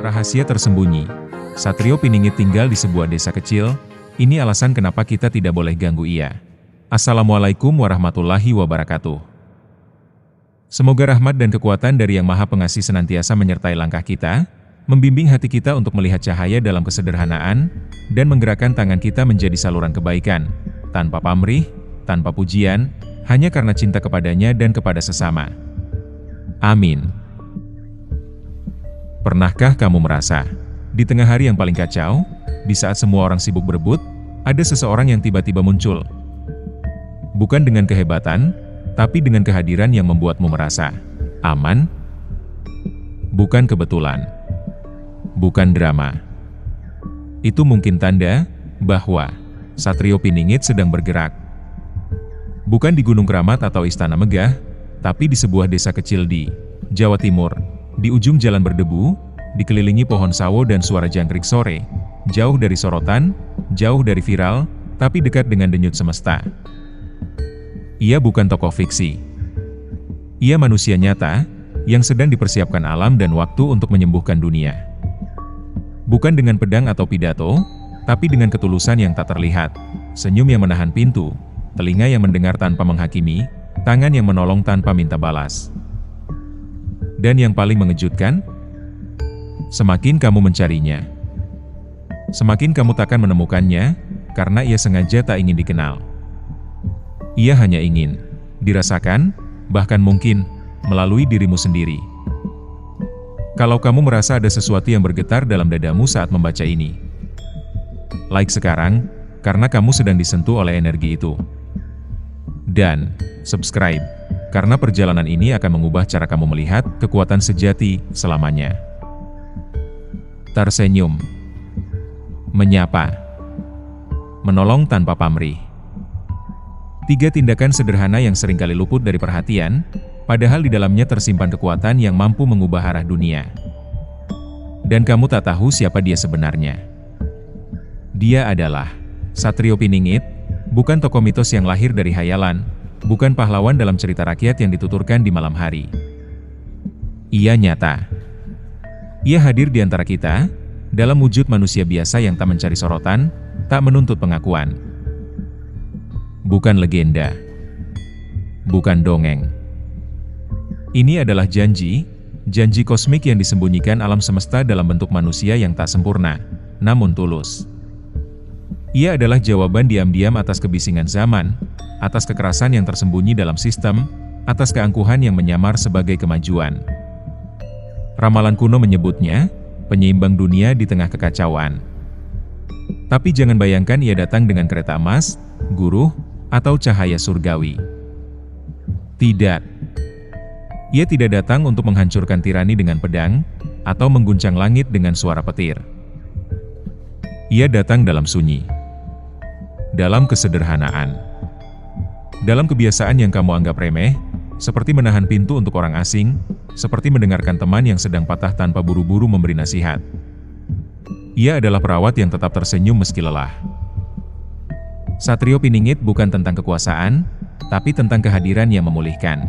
Rahasia tersembunyi. Satrio Piningit tinggal di sebuah desa kecil, ini alasan kenapa kita tidak boleh ganggu ia. Assalamualaikum warahmatullahi wabarakatuh. Semoga rahmat dan kekuatan dari Yang Maha Pengasih senantiasa menyertai langkah kita, membimbing hati kita untuk melihat cahaya dalam kesederhanaan, dan menggerakkan tangan kita menjadi saluran kebaikan, tanpa pamrih, tanpa pujian, hanya karena cinta kepadanya dan kepada sesama. Amin. Pernahkah kamu merasa, di tengah hari yang paling kacau, di saat semua orang sibuk berebut, ada seseorang yang tiba-tiba muncul? Bukan dengan kehebatan, tapi dengan kehadiran yang membuatmu merasa aman. Bukan kebetulan. Bukan drama. Itu mungkin tanda bahwa Satrio Piningit sedang bergerak. Bukan di Gunung Keramat atau Istana Megah, tapi di sebuah desa kecil di Jawa Timur, di ujung jalan berdebu, dikelilingi pohon sawo dan suara jangkrik sore, jauh dari sorotan, jauh dari viral, tapi dekat dengan denyut semesta. Ia bukan tokoh fiksi. Ia manusia nyata, yang sedang dipersiapkan alam dan waktu untuk menyembuhkan dunia. Bukan dengan pedang atau pidato, tapi dengan ketulusan yang tak terlihat, senyum yang menahan pintu, telinga yang mendengar tanpa menghakimi, tangan yang menolong tanpa minta balas. Dan yang paling mengejutkan, semakin kamu mencarinya, semakin kamu takkan menemukannya, karena ia sengaja tak ingin dikenal. Ia hanya ingin dirasakan, bahkan mungkin melalui dirimu sendiri. Kalau kamu merasa ada sesuatu yang bergetar dalam dadamu saat membaca ini, like sekarang, karena kamu sedang disentuh oleh energi itu. Dan subscribe, karena perjalanan ini akan mengubah cara kamu melihat kekuatan sejati selamanya. Tersenyum, menyapa, menolong tanpa pamrih. 3 tindakan sederhana yang seringkali luput dari perhatian, padahal di dalamnya tersimpan kekuatan yang mampu mengubah arah dunia. Dan kamu tak tahu siapa dia sebenarnya. Dia adalah Satrio Piningit, bukan tokoh mitos yang lahir dari hayalan, bukan pahlawan dalam cerita rakyat yang dituturkan di malam hari. Ia nyata. Ia hadir di antara kita, dalam wujud manusia biasa yang tak mencari sorotan, tak menuntut pengakuan. Bukan legenda. Bukan dongeng. Ini adalah janji kosmik yang disembunyikan alam semesta dalam bentuk manusia yang tak sempurna, namun tulus. Ia adalah jawaban diam-diam atas kebisingan zaman, atas kekerasan yang tersembunyi dalam sistem, atas keangkuhan yang menyamar sebagai kemajuan. Ramalan kuno menyebutnya, penyeimbang dunia di tengah kekacauan. Tapi jangan bayangkan ia datang dengan kereta emas, guruh, atau cahaya surgawi. Tidak. Ia tidak datang untuk menghancurkan tirani dengan pedang, atau mengguncang langit dengan suara petir. Ia datang dalam sunyi. Dalam kesederhanaan. Dalam kebiasaan yang kamu anggap remeh, seperti menahan pintu untuk orang asing, seperti mendengarkan teman yang sedang patah tanpa buru-buru memberi nasihat. Ia adalah perawat yang tetap tersenyum meski lelah. Satrio Piningit bukan tentang kekuasaan, tapi tentang kehadiran yang memulihkan.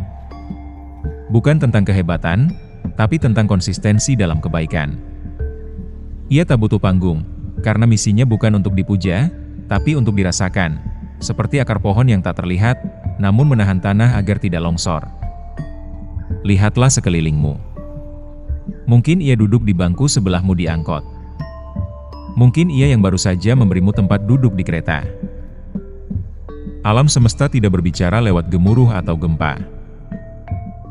Bukan tentang kehebatan, tapi tentang konsistensi dalam kebaikan. Ia tak butuh panggung, karena misinya bukan untuk dipuja, tapi untuk dirasakan, seperti akar pohon yang tak terlihat, namun menahan tanah agar tidak longsor. Lihatlah sekelilingmu. Mungkin ia duduk di bangku sebelahmu di angkot. Mungkin ia yang baru saja memberimu tempat duduk di kereta. Alam semesta tidak berbicara lewat gemuruh atau gempa.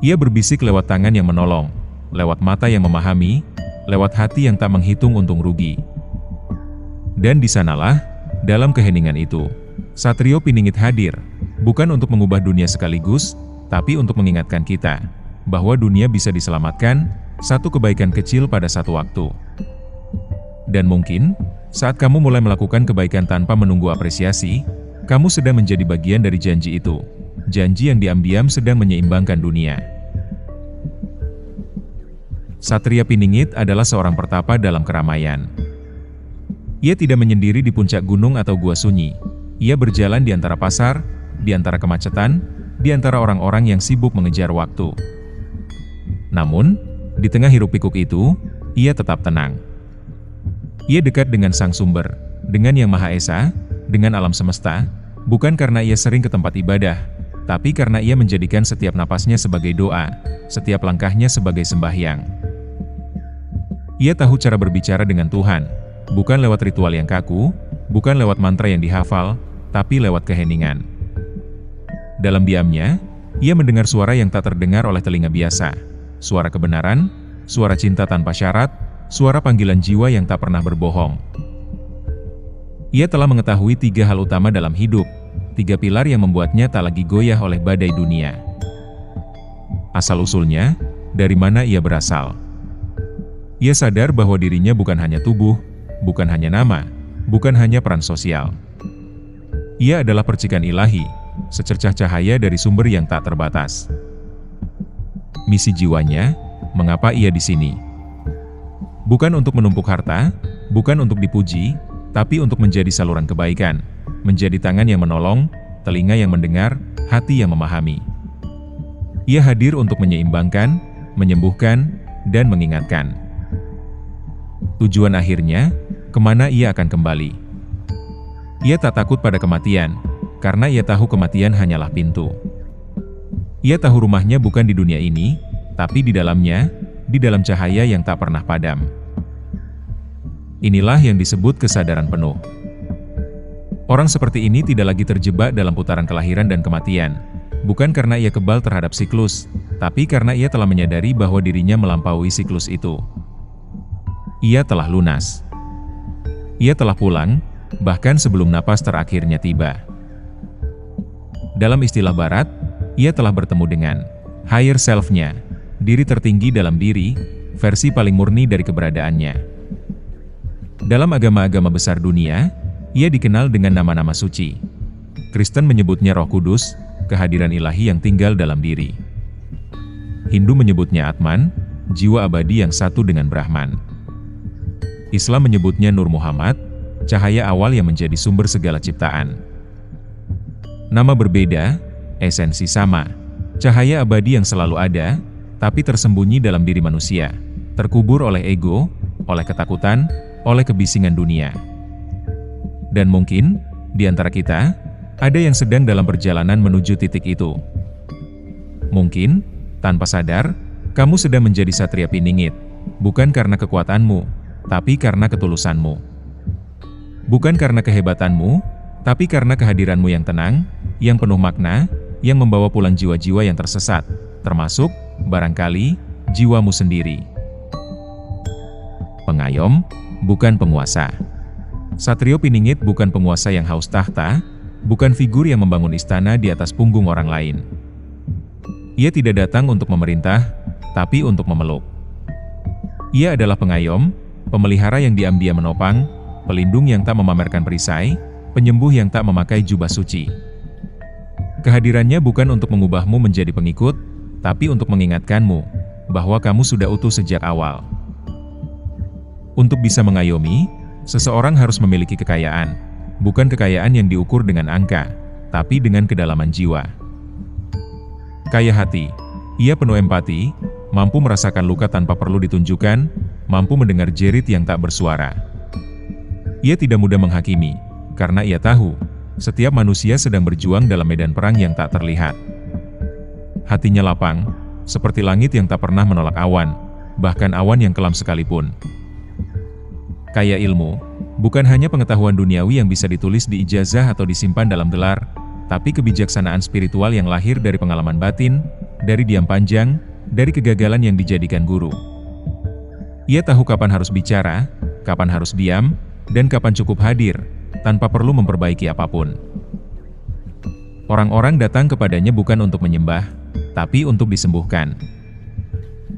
Ia berbisik lewat tangan yang menolong, lewat mata yang memahami, lewat hati yang tak menghitung untung rugi. Dan di sanalah, dalam keheningan itu, Satrio Piningit hadir, bukan untuk mengubah dunia sekaligus, tapi untuk mengingatkan kita, bahwa dunia bisa diselamatkan, satu kebaikan kecil pada satu waktu. Dan mungkin, saat kamu mulai melakukan kebaikan tanpa menunggu apresiasi, kamu sedang menjadi bagian dari janji itu, janji yang diam-diam sedang menyeimbangkan dunia. Satrio Piningit adalah seorang pertapa dalam keramaian. Ia tidak menyendiri di puncak gunung atau gua sunyi. Ia berjalan di antara pasar, di antara kemacetan, di antara orang-orang yang sibuk mengejar waktu. Namun, di tengah hiruk-pikuk itu, ia tetap tenang. Ia dekat dengan Sang Sumber, dengan Yang Maha Esa, dengan alam semesta, bukan karena ia sering ke tempat ibadah, tapi karena ia menjadikan setiap napasnya sebagai doa, setiap langkahnya sebagai sembahyang. Ia tahu cara berbicara dengan Tuhan, bukan lewat ritual yang kaku, bukan lewat mantra yang dihafal, tapi lewat keheningan. Dalam diamnya, ia mendengar suara yang tak terdengar oleh telinga biasa, suara kebenaran, suara cinta tanpa syarat, suara panggilan jiwa yang tak pernah berbohong. Ia telah mengetahui 3 hal utama dalam hidup, 3 pilar yang membuatnya tak lagi goyah oleh badai dunia. Asal-usulnya, dari mana ia berasal. Ia sadar bahwa dirinya bukan hanya tubuh, bukan hanya nama, bukan hanya peran sosial. Ia adalah percikan ilahi, secercah cahaya dari sumber yang tak terbatas. Misi jiwanya, mengapa ia di sini? Bukan untuk menumpuk harta, bukan untuk dipuji, tapi untuk menjadi saluran kebaikan, menjadi tangan yang menolong, telinga yang mendengar, hati yang memahami. Ia hadir untuk menyeimbangkan, menyembuhkan, dan mengingatkan. Tujuan akhirnya, kemana ia akan kembali. Ia tak takut pada kematian, karena ia tahu kematian hanyalah pintu. Ia tahu rumahnya bukan di dunia ini, tapi di dalamnya, di dalam cahaya yang tak pernah padam. Inilah yang disebut kesadaran penuh. Orang seperti ini tidak lagi terjebak dalam putaran kelahiran dan kematian, bukan karena ia kebal terhadap siklus, tapi karena ia telah menyadari bahwa dirinya melampaui siklus itu. Ia telah lunas. Ia telah pulang, bahkan sebelum napas terakhirnya tiba. Dalam istilah Barat, ia telah bertemu dengan higher self-nya, diri tertinggi dalam diri, versi paling murni dari keberadaannya. Dalam agama-agama besar dunia, ia dikenal dengan nama-nama suci. Kristen menyebutnya Roh Kudus, kehadiran ilahi yang tinggal dalam diri. Hindu menyebutnya Atman, jiwa abadi yang satu dengan Brahman. Islam menyebutnya Nur Muhammad, cahaya awal yang menjadi sumber segala ciptaan. Nama berbeda, esensi sama, cahaya abadi yang selalu ada, tapi tersembunyi dalam diri manusia, terkubur oleh ego, oleh ketakutan, oleh kebisingan dunia. Dan mungkin, di antara kita, ada yang sedang dalam perjalanan menuju titik itu. Mungkin, tanpa sadar, kamu sedang menjadi satria piningit, bukan karena kekuatanmu, tapi karena ketulusanmu. Bukan karena kehebatanmu, tapi karena kehadiranmu yang tenang, yang penuh makna, yang membawa pulang jiwa-jiwa yang tersesat, termasuk, barangkali, jiwamu sendiri. Pengayom, bukan penguasa. Satrio Piningit bukan penguasa yang haus tahta, bukan figur yang membangun istana di atas punggung orang lain. Ia tidak datang untuk memerintah, tapi untuk memeluk. Ia adalah pengayom, pemelihara yang diam-diam menopang, pelindung yang tak memamerkan perisai, penyembuh yang tak memakai jubah suci. Kehadirannya bukan untuk mengubahmu menjadi pengikut, tapi untuk mengingatkanmu bahwa kamu sudah utuh sejak awal. Untuk bisa mengayomi, seseorang harus memiliki kekayaan, bukan kekayaan yang diukur dengan angka, tapi dengan kedalaman jiwa. Kaya hati, ia penuh empati, mampu merasakan luka tanpa perlu ditunjukkan, mampu mendengar jerit yang tak bersuara. Ia tidak mudah menghakimi, karena ia tahu, setiap manusia sedang berjuang dalam medan perang yang tak terlihat. Hatinya lapang, seperti langit yang tak pernah menolak awan, bahkan awan yang kelam sekalipun. Kaya ilmu, bukan hanya pengetahuan duniawi yang bisa ditulis di ijazah atau disimpan dalam gelar, tapi kebijaksanaan spiritual yang lahir dari pengalaman batin, dari diam panjang, dari kegagalan yang dijadikan guru. Ia tahu kapan harus bicara, kapan harus diam, dan kapan cukup hadir, tanpa perlu memperbaiki apapun. Orang-orang datang kepadanya bukan untuk menyembah, tapi untuk disembuhkan.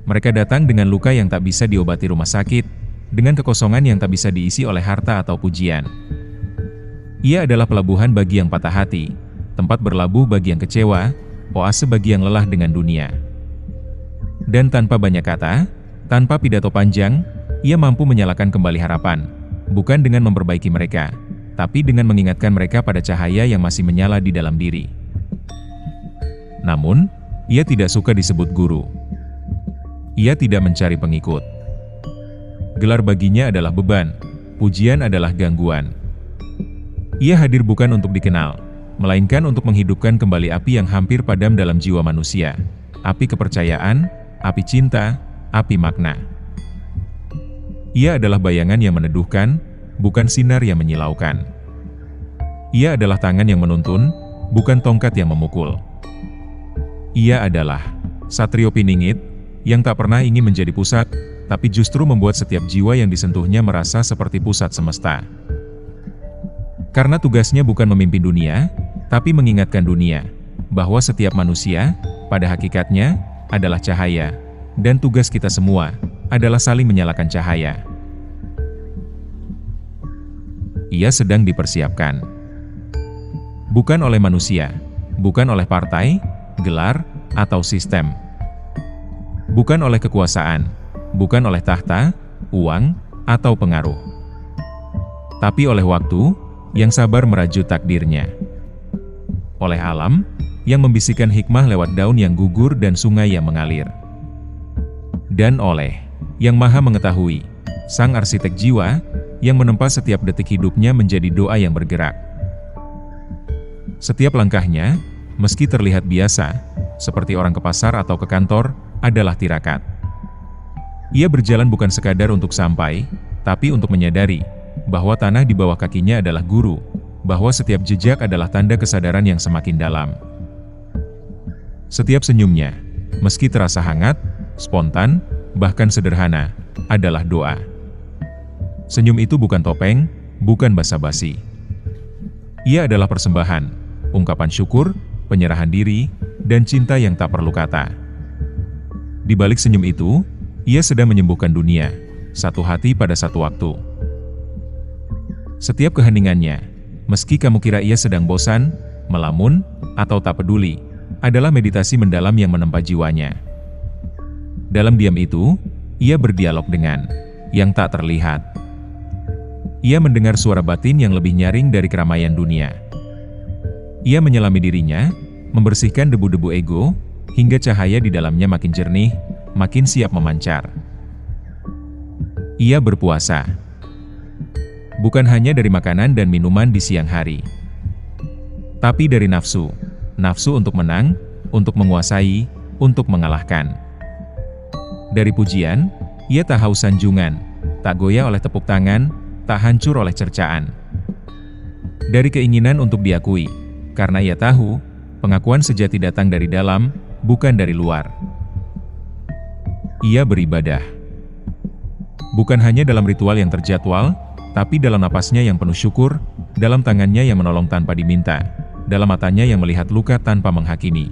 Mereka datang dengan luka yang tak bisa diobati rumah sakit, dengan kekosongan yang tak bisa diisi oleh harta atau pujian. Ia adalah pelabuhan bagi yang patah hati, tempat berlabuh bagi yang kecewa, oase bagi yang lelah dengan dunia. Dan tanpa banyak kata, tanpa pidato panjang, ia mampu menyalakan kembali harapan, bukan dengan memperbaiki mereka, tapi dengan mengingatkan mereka pada cahaya yang masih menyala di dalam diri. Namun, ia tidak suka disebut guru. Ia tidak mencari pengikut. Gelar baginya adalah beban, pujian adalah gangguan. Ia hadir bukan untuk dikenal, melainkan untuk menghidupkan kembali api yang hampir padam dalam jiwa manusia. Api kepercayaan, api cinta, api makna. Ia adalah bayangan yang meneduhkan, bukan sinar yang menyilaukan. Ia adalah tangan yang menuntun, bukan tongkat yang memukul. Ia adalah Satrio Piningit, yang tak pernah ingin menjadi pusat, tapi justru membuat setiap jiwa yang disentuhnya merasa seperti pusat semesta. Karena tugasnya bukan memimpin dunia, tapi mengingatkan dunia, bahwa setiap manusia, pada hakikatnya, adalah cahaya, dan tugas kita semua, adalah saling menyalakan cahaya. Ia sedang dipersiapkan. Bukan oleh manusia, bukan oleh partai, gelar, atau sistem. Bukan oleh kekuasaan, bukan oleh tahta, uang, atau pengaruh. Tapi oleh waktu, yang sabar merajut takdirnya. Oleh alam, yang membisikkan hikmah lewat daun yang gugur dan sungai yang mengalir. Dan oleh yang maha mengetahui, sang arsitek jiwa, yang menempa setiap detik hidupnya menjadi doa yang bergerak. Setiap langkahnya, meski terlihat biasa, seperti orang ke pasar atau ke kantor, adalah tirakat. Ia berjalan bukan sekadar untuk sampai, tapi untuk menyadari, bahwa tanah di bawah kakinya adalah guru, bahwa setiap jejak adalah tanda kesadaran yang semakin dalam. Setiap senyumnya, meski terasa hangat, spontan, bahkan sederhana, adalah doa. Senyum itu bukan topeng, bukan basa-basi. Ia adalah persembahan, ungkapan syukur, penyerahan diri, dan cinta yang tak perlu kata. Di balik senyum itu, ia sedang menyembuhkan dunia, satu hati pada satu waktu. Setiap keheningannya, meski kamu kira ia sedang bosan, melamun, atau tak peduli, adalah meditasi mendalam yang menempa jiwanya. Dalam diam itu, ia berdialog dengan yang tak terlihat. Ia mendengar suara batin yang lebih nyaring dari keramaian dunia. Ia menyelami dirinya, membersihkan debu-debu ego, hingga cahaya di dalamnya makin jernih, makin siap memancar. Ia berpuasa. Bukan hanya dari makanan dan minuman di siang hari, tapi dari nafsu. Nafsu untuk menang, untuk menguasai, untuk mengalahkan. Dari pujian, ia tak haus sanjungan, tak goyah oleh tepuk tangan, tak hancur oleh cercaan. Dari keinginan untuk diakui, karena ia tahu, pengakuan sejati datang dari dalam, bukan dari luar. Ia beribadah. Bukan hanya dalam ritual yang terjadwal, tapi dalam napasnya yang penuh syukur, dalam tangannya yang menolong tanpa diminta, dalam matanya yang melihat luka tanpa menghakimi.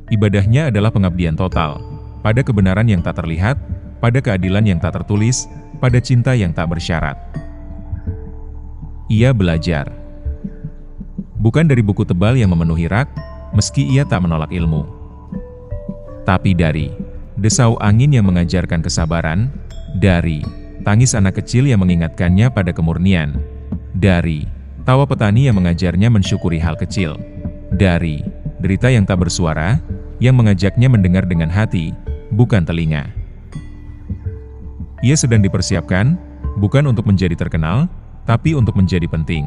Ibadahnya adalah pengabdian total, pada kebenaran yang tak terlihat, pada keadilan yang tak tertulis, pada cinta yang tak bersyarat. Ia belajar. Bukan dari buku tebal yang memenuhi rak, meski ia tak menolak ilmu. Tapi dari desau angin yang mengajarkan kesabaran, dari tangis anak kecil yang mengingatkannya pada kemurnian, dari tawa petani yang mengajarnya mensyukuri hal kecil, dari derita yang tak bersuara, yang mengajaknya mendengar dengan hati, bukan telinga. Ia sedang dipersiapkan, bukan untuk menjadi terkenal, tapi untuk menjadi penting.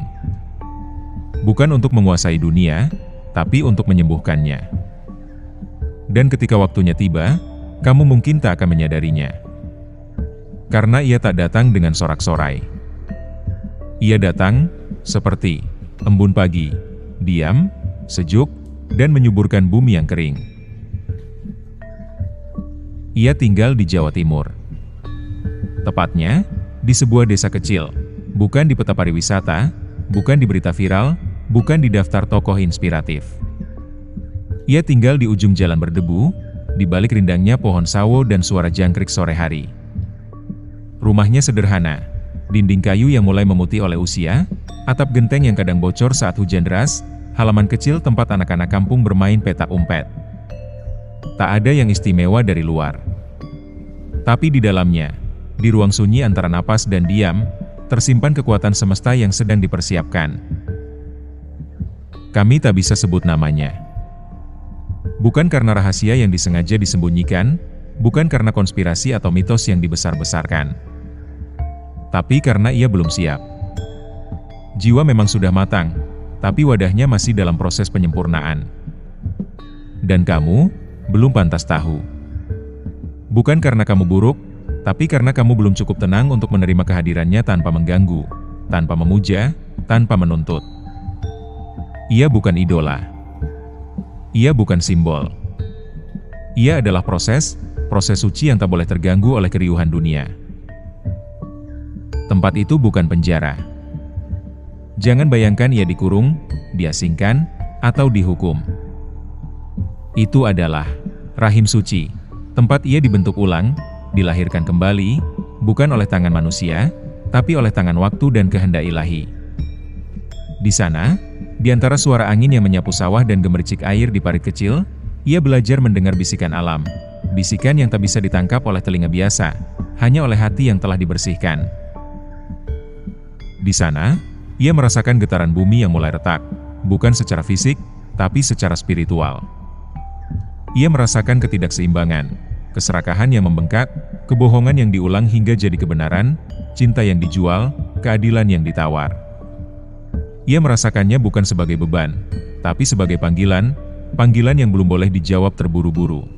Bukan untuk menguasai dunia, tapi untuk menyembuhkannya. Dan ketika waktunya tiba, kamu mungkin tak akan menyadarinya. Karena ia tak datang dengan sorak-sorai. Ia datang seperti embun pagi, diam, sejuk, dan menyuburkan bumi yang kering. Ia tinggal di Jawa Timur. Tepatnya, di sebuah desa kecil, bukan di peta pariwisata, bukan di berita viral, bukan di daftar tokoh inspiratif. Ia tinggal di ujung jalan berdebu, di balik rindangnya pohon sawo dan suara jangkrik sore hari. Rumahnya sederhana, dinding kayu yang mulai memutih oleh usia, atap genteng yang kadang bocor saat hujan deras, halaman kecil tempat anak-anak kampung bermain petak umpet. Tak ada yang istimewa dari luar. Tapi di dalamnya, di ruang sunyi antara napas dan diam, tersimpan kekuatan semesta yang sedang dipersiapkan. Kami tak bisa sebut namanya. Bukan karena rahasia yang disengaja disembunyikan, Bukan karena konspirasi atau mitos yang dibesar-besarkan, tapi karena ia belum siap. Jiwa memang sudah matang, tapi wadahnya masih dalam proses penyempurnaan. Dan kamu belum pantas tahu. Bukan karena kamu buruk, tapi karena kamu belum cukup tenang untuk menerima kehadirannya tanpa mengganggu, tanpa memuja, tanpa menuntut. Ia bukan idola. Ia bukan simbol. Ia adalah proses suci yang tak boleh terganggu oleh keriuhan dunia. Tempat itu bukan penjara. Jangan bayangkan ia dikurung, diasingkan, atau dihukum. Itu adalah rahim suci, tempat ia dibentuk ulang, dilahirkan kembali, bukan oleh tangan manusia, tapi oleh tangan waktu dan kehendak ilahi. Di sana, di antara suara angin yang menyapu sawah dan gemericik air di parit kecil, ia belajar mendengar bisikan alam, bisikan yang tak bisa ditangkap oleh telinga biasa, hanya oleh hati yang telah dibersihkan. Di sana, ia merasakan getaran bumi yang mulai retak, bukan secara fisik, tapi secara spiritual. Ia merasakan ketidakseimbangan, keserakahan yang membengkak, kebohongan yang diulang hingga jadi kebenaran, cinta yang dijual, keadilan yang ditawar. Ia merasakannya bukan sebagai beban, tapi sebagai panggilan, panggilan yang belum boleh dijawab terburu-buru.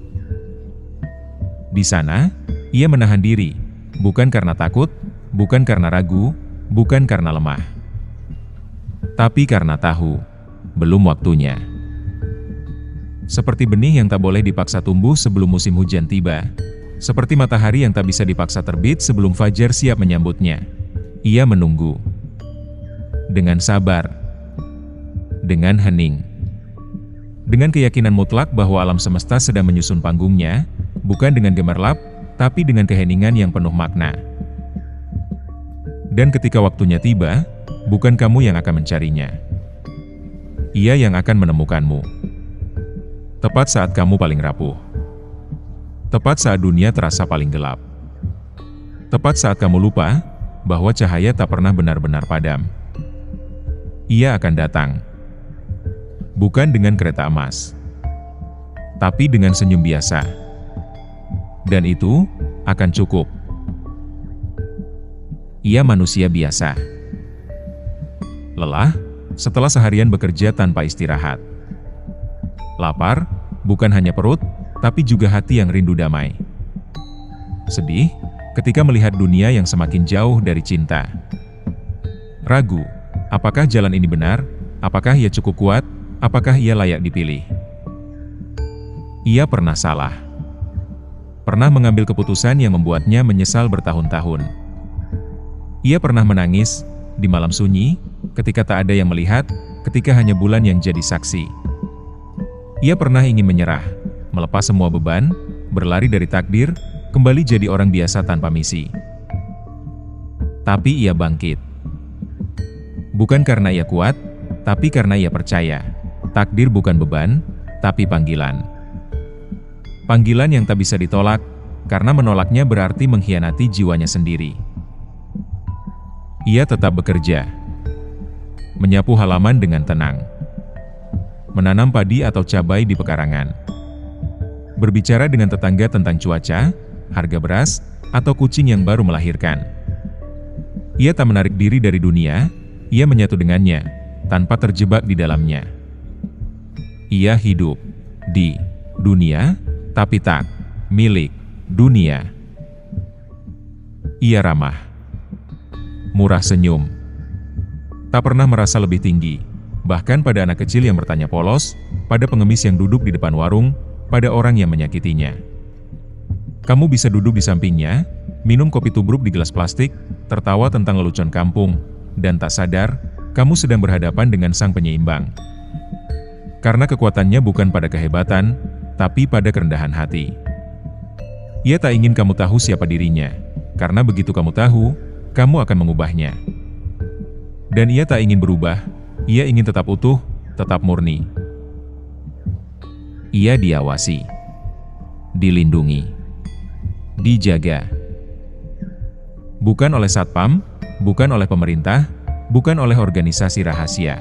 Di sana, ia menahan diri, bukan karena takut, bukan karena ragu, bukan karena lemah, tapi karena tahu, belum waktunya. Seperti benih yang tak boleh dipaksa tumbuh sebelum musim hujan tiba, seperti matahari yang tak bisa dipaksa terbit sebelum fajar siap menyambutnya. Ia menunggu. Dengan sabar, dengan hening, dengan keyakinan mutlak bahwa alam semesta sedang menyusun panggungnya, bukan dengan gemerlap, tapi dengan keheningan yang penuh makna. Dan ketika waktunya tiba, bukan kamu yang akan mencarinya. Ia yang akan menemukanmu. Tepat saat kamu paling rapuh. Tepat saat dunia terasa paling gelap. Tepat saat kamu lupa bahwa cahaya tak pernah benar-benar padam. Ia akan datang. Bukan dengan kereta emas, tapi dengan senyum biasa. Dan itu akan cukup. Ia manusia biasa. Lelah setelah seharian bekerja tanpa istirahat. Lapar, bukan hanya perut, tapi juga hati yang rindu damai. Sedih ketika melihat dunia yang semakin jauh dari cinta. Ragu, apakah jalan ini benar? Apakah ia cukup kuat? Apakah ia layak dipilih? Ia pernah salah. Pernah mengambil keputusan yang membuatnya menyesal bertahun-tahun. Ia pernah menangis di malam sunyi, ketika tak ada yang melihat, ketika hanya bulan yang jadi saksi. Ia pernah ingin menyerah, melepas semua beban, berlari dari takdir, kembali jadi orang biasa tanpa misi. Tapi ia bangkit. Bukan karena ia kuat, tapi karena ia percaya. Takdir bukan beban, tapi panggilan. Panggilan yang tak bisa ditolak, karena menolaknya berarti mengkhianati jiwanya sendiri. Ia tetap bekerja. Menyapu halaman dengan tenang. Menanam padi atau cabai di pekarangan. Berbicara dengan tetangga tentang cuaca, harga beras, atau kucing yang baru melahirkan. Ia tak menarik diri dari dunia, ia menyatu dengannya, tanpa terjebak di dalamnya. Ia hidup di dunia, tapi tak milik dunia. Ia ramah, murah senyum, tak pernah merasa lebih tinggi, bahkan pada anak kecil yang bertanya polos, pada pengemis yang duduk di depan warung, pada orang yang menyakitinya. Kamu bisa duduk di sampingnya, minum kopi tubruk di gelas plastik, tertawa tentang lelucon kampung, dan tak sadar, kamu sedang berhadapan dengan sang penyeimbang. Karena kekuatannya bukan pada kehebatan, tapi pada kerendahan hati. Ia tak ingin kamu tahu siapa dirinya, karena begitu kamu tahu, kamu akan mengubahnya. Dan ia tak ingin berubah, ia ingin tetap utuh, tetap murni. Ia diawasi, dilindungi, dijaga. Bukan oleh satpam, bukan oleh pemerintah, bukan oleh organisasi rahasia.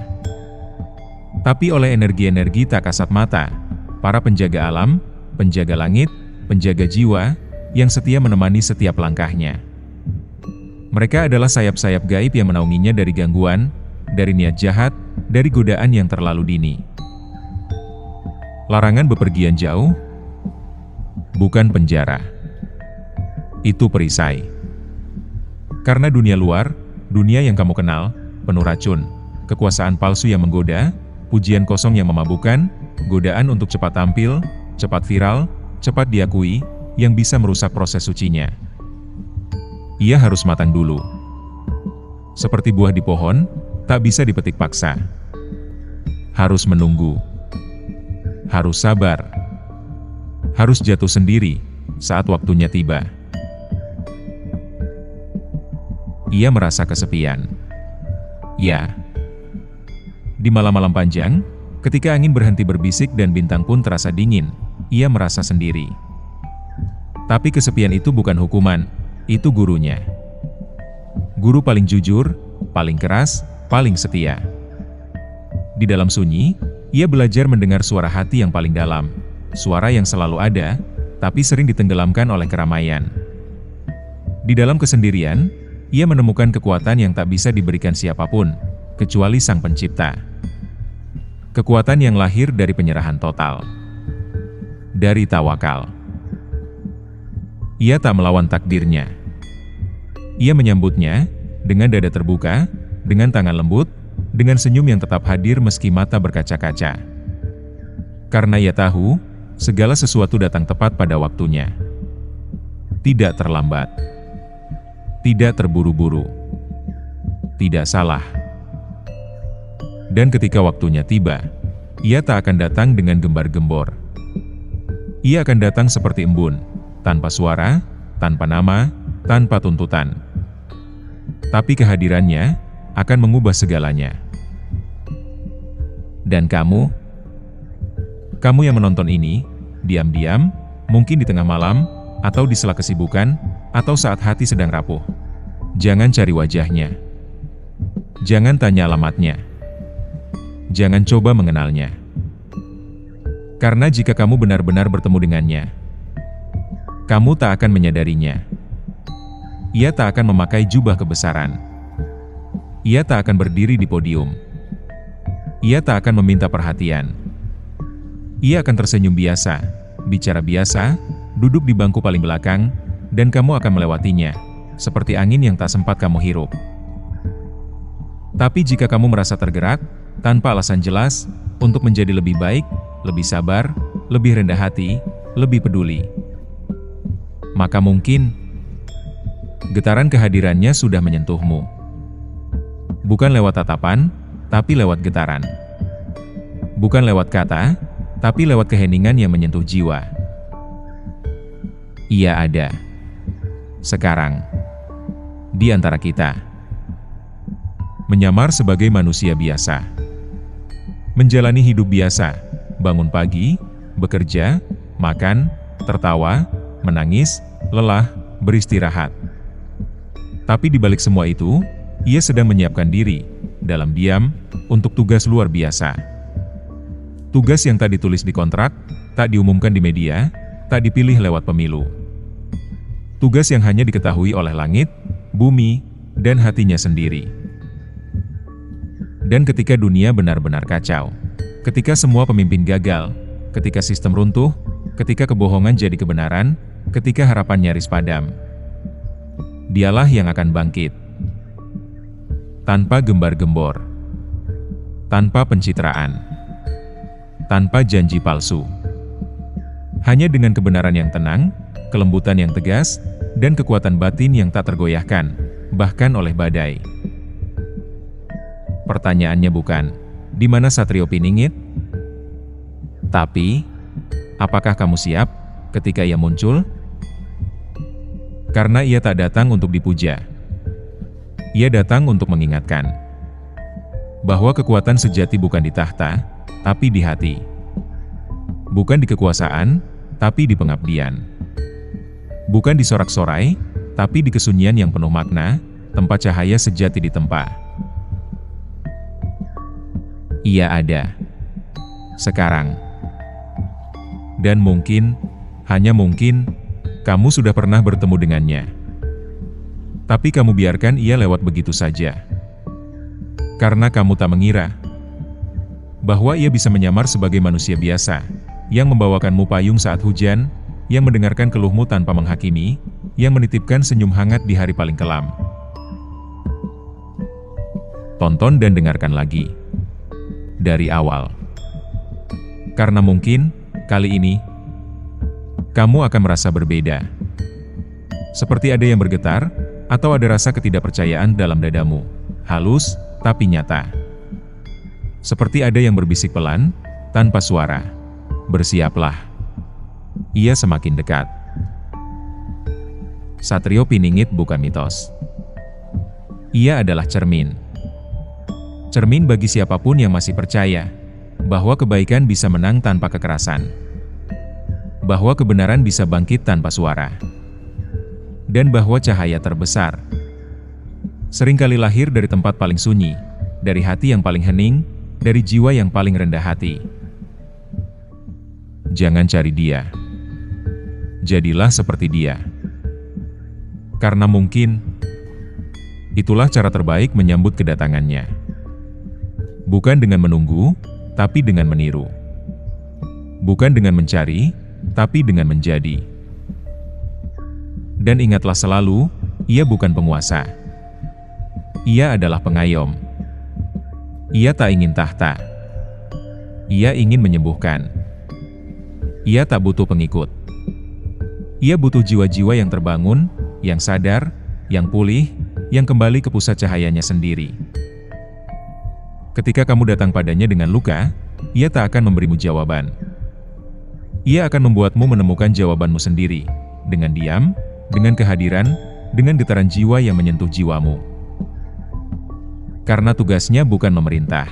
Tapi oleh energi-energi tak kasat mata, para penjaga alam, penjaga langit, penjaga jiwa, yang setia menemani setiap langkahnya. Mereka adalah sayap-sayap gaib yang menaunginya dari gangguan, dari niat jahat, dari godaan yang terlalu dini. Larangan bepergian jauh bukan penjara. Itu perisai. Karena dunia luar, dunia yang kamu kenal, penuh racun, kekuasaan palsu yang menggoda, pujian kosong yang memabukkan, godaan untuk cepat tampil, cepat viral, cepat diakui, yang bisa merusak proses sucinya. Ia harus matang dulu. Seperti buah di pohon, tak bisa dipetik paksa. Harus menunggu. Harus sabar. Harus jatuh sendiri saat waktunya tiba. Ia merasa kesepian. Ya. Di malam-malam panjang, ketika angin berhenti berbisik dan bintang pun terasa dingin, ia merasa sendiri. Tapi kesepian itu bukan hukuman, itu gurunya. Guru paling jujur, paling keras, paling setia. Di dalam sunyi, ia belajar mendengar suara hati yang paling dalam, suara yang selalu ada, tapi sering ditenggelamkan oleh keramaian. Di dalam kesendirian, ia menemukan kekuatan yang tak bisa diberikan siapapun, kecuali Sang Pencipta. Kekuatan yang lahir dari penyerahan total. Dari tawakal. Ia tak melawan takdirnya. Ia menyambutnya dengan dada terbuka, dengan tangan lembut, dengan senyum yang tetap hadir meski mata berkaca-kaca. Karena ia tahu, segala sesuatu datang tepat pada waktunya. Tidak terlambat. Tidak terburu-buru. Tidak salah. Dan ketika waktunya tiba, ia tak akan datang dengan gembar-gembor. Ia akan datang seperti embun, tanpa suara, tanpa nama, tanpa tuntutan. Tapi kehadirannya akan mengubah segalanya. Dan kamu yang menonton ini, diam-diam, mungkin di tengah malam, atau di sela kesibukan, atau saat hati sedang rapuh. Jangan cari wajahnya. Jangan tanya alamatnya. Jangan coba mengenalnya. Karena jika kamu benar-benar bertemu dengannya, kamu tak akan menyadarinya. Ia tak akan memakai jubah kebesaran. Ia tak akan berdiri di podium. Ia tak akan meminta perhatian. Ia akan tersenyum biasa, bicara biasa, duduk di bangku paling belakang, dan kamu akan melewatinya, seperti angin yang tak sempat kamu hirup. Tapi jika kamu merasa tergerak, tanpa alasan jelas, untuk menjadi lebih baik, lebih sabar, lebih rendah hati, lebih peduli, maka mungkin getaran kehadirannya sudah menyentuhmu. Bukan lewat tatapan, tapi lewat getaran. Bukan lewat kata, tapi lewat keheningan yang menyentuh jiwa. Ia ada. Sekarang. Di antara kita. Menyamar sebagai manusia biasa. Menjalani hidup biasa. Bangun pagi, bekerja, makan, tertawa, menangis, lelah, beristirahat. Tapi di balik semua itu, ia sedang menyiapkan diri, dalam diam, untuk tugas luar biasa. Tugas yang tak ditulis di kontrak, tak diumumkan di media, tak dipilih lewat pemilu. Tugas yang hanya diketahui oleh langit, bumi, dan hatinya sendiri. Dan ketika dunia benar-benar kacau, ketika semua pemimpin gagal, ketika sistem runtuh, ketika kebohongan jadi kebenaran, ketika harapan nyaris padam, dialah yang akan bangkit. Tanpa gembar-gembor, tanpa pencitraan, tanpa janji palsu. Hanya dengan kebenaran yang tenang, kelembutan yang tegas, dan kekuatan batin yang tak tergoyahkan, bahkan oleh badai. Pertanyaannya bukan, di mana Satrio Piningit? Tapi, apakah kamu siap ketika ia muncul? Karena ia tak datang untuk dipuja. Ia datang untuk mengingatkan bahwa kekuatan sejati bukan di tahta, tapi di hati. Bukan di kekuasaan, tapi di pengabdian. Bukan di sorak-sorai, tapi di kesunyian yang penuh makna, tempat cahaya sejati ditempa. Ia ada. Sekarang. Dan mungkin Hanya mungkin, kamu sudah pernah bertemu dengannya. Tapi kamu biarkan ia lewat begitu saja. Karena kamu tak mengira bahwa ia bisa menyamar sebagai manusia biasa, yang membawakanmu payung saat hujan, yang mendengarkan keluhmu tanpa menghakimi, yang menitipkan senyum hangat di hari paling kelam. Tonton dan dengarkan lagi. Dari awal. Karena mungkin, kali ini, kamu akan merasa berbeda. Seperti ada yang bergetar, atau ada rasa ketidakpercayaan dalam dadamu. Halus, tapi nyata. Seperti ada yang berbisik pelan, tanpa suara. Bersiaplah. Ia semakin dekat. Satrio Piningit bukan mitos. Ia adalah cermin. Cermin bagi siapapun yang masih percaya bahwa kebaikan bisa menang tanpa kekerasan. Bahwa kebenaran bisa bangkit tanpa suara. Dan bahwa cahaya terbesar seringkali lahir dari tempat paling sunyi, dari hati yang paling hening, dari jiwa yang paling rendah hati. Jangan cari dia. Jadilah seperti dia. Karena mungkin itulah cara terbaik menyambut kedatangannya. Bukan dengan menunggu, tapi dengan meniru. Bukan dengan mencari, tapi dengan menjadi. Dan ingatlah selalu, ia bukan penguasa. Ia adalah pengayom. Ia tak ingin tahta. Ia ingin menyembuhkan. Ia tak butuh pengikut. Ia butuh jiwa-jiwa yang terbangun, yang sadar, yang pulih, yang kembali ke pusat cahayanya sendiri. Ketika kamu datang padanya dengan luka, ia tak akan memberimu jawaban. Ia akan membuatmu menemukan jawabanmu sendiri, dengan diam, dengan kehadiran, dengan getaran jiwa yang menyentuh jiwamu. Karena tugasnya bukan memerintah,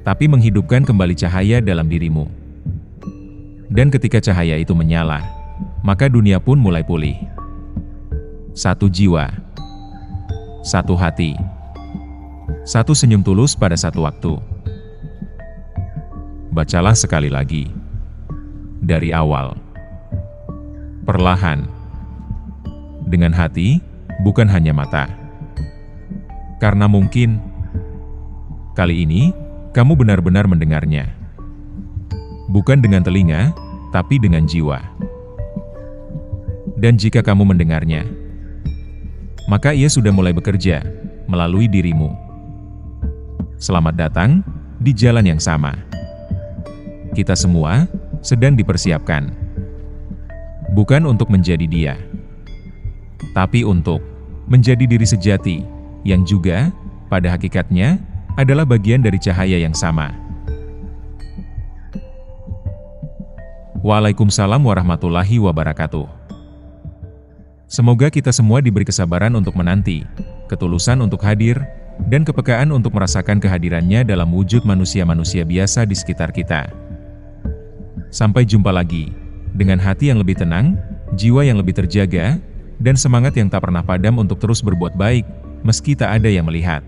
tapi menghidupkan kembali cahaya dalam dirimu. Dan ketika cahaya itu menyala, maka dunia pun mulai pulih. Satu jiwa, satu hati, satu senyum tulus pada satu waktu. Bacalah sekali lagi. Dari awal. Perlahan. Dengan hati, bukan hanya mata. Karena mungkin, kali ini, kamu benar-benar mendengarnya. Bukan dengan telinga, tapi dengan jiwa. Dan jika kamu mendengarnya, maka ia sudah mulai bekerja, melalui dirimu. Selamat datang, di jalan yang sama. Kita semua sedang dipersiapkan. Bukan untuk menjadi dia, tapi untuk menjadi diri sejati, yang juga, pada hakikatnya, adalah bagian dari cahaya yang sama. Waalaikumsalam warahmatullahi wabarakatuh. Semoga kita semua diberi kesabaran untuk menanti, ketulusan untuk hadir, dan kepekaan untuk merasakan kehadirannya dalam wujud manusia-manusia biasa di sekitar kita. Sampai jumpa lagi, dengan hati yang lebih tenang, jiwa yang lebih terjaga, dan semangat yang tak pernah padam untuk terus berbuat baik, meski tak ada yang melihat.